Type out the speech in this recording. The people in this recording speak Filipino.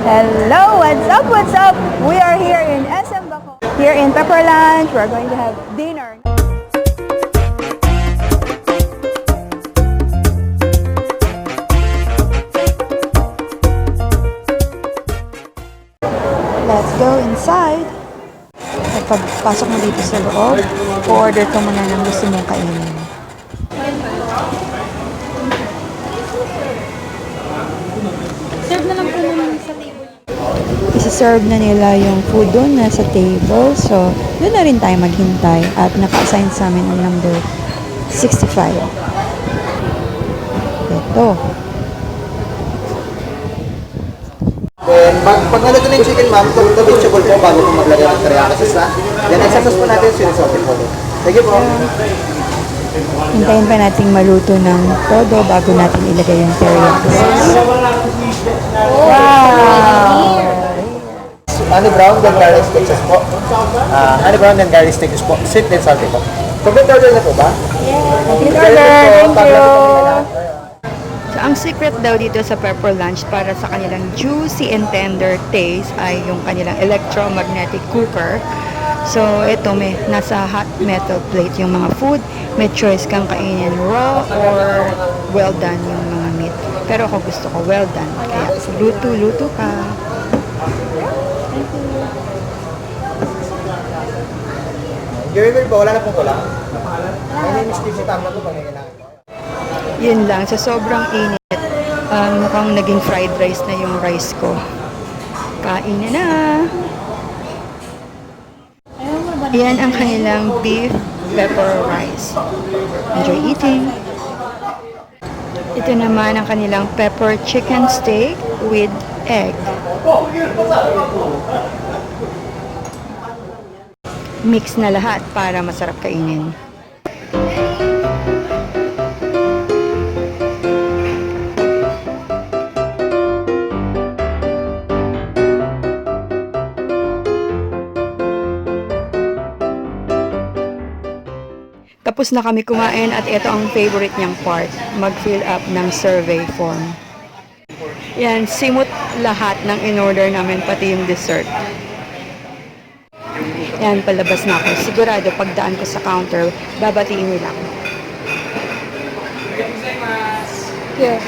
Hello, what's up, what's up? We are here in SM Baco. Here in Pepper Lunch, we're going to have dinner. Let's go inside. At pagpasok mo dito sa loob, order ka muna ng gusto mong kainin. Serve na lang po naman sa table. Isi-serve na nila yung food doon na sa table. So, doon na rin tayo maghintay at naka-assign sa amin ang number 65. Ito. Then, pag nalito na yung chicken, ma'am, the vegetable po bago po maglagay ng teriyaki sauce. Then, exercise po natin yung sinisote po. Sige po. Hintayin pa nating maluto ng todo bago natin ilagay yung teriyaki sauce. Wow! Honey brown, then garlic steaks po. Honey brown, then garlic steaks po. Sweet and salty po. Complete order na po ba? Yeah. Complete order. Thank you. So, ang secret daw dito sa Pepper Lunch para sa kanilang juicy and tender taste ay yung kanilang electromagnetic cooker. So, ito may nasa hot metal plate yung mga food. May choice kang kainin raw or well done yung mga meat. Pero ako gusto ko well done. Kaya luto-luto ka. Gawin po, wala na pong kulang. My name is Steve, tama po pag nangyayanan ko. Yun lang, sa sobrang init, mukhang naging fried rice na yung rice ko. Kain na! Yan ang kanilang beef pepper rice. Enjoy eating! Ito naman ang kanilang pepper chicken steak with egg. Mix na lahat para masarap kainin. Tapos na kami kumain at ito ang favorite niyang part, mag-fill up ng survey form. Yan, simot lahat ng in-order namin, pati yung dessert. Yan, palabas na ako. Sigurado, pagdaan ko sa counter, babatiin nila ako. Yeah.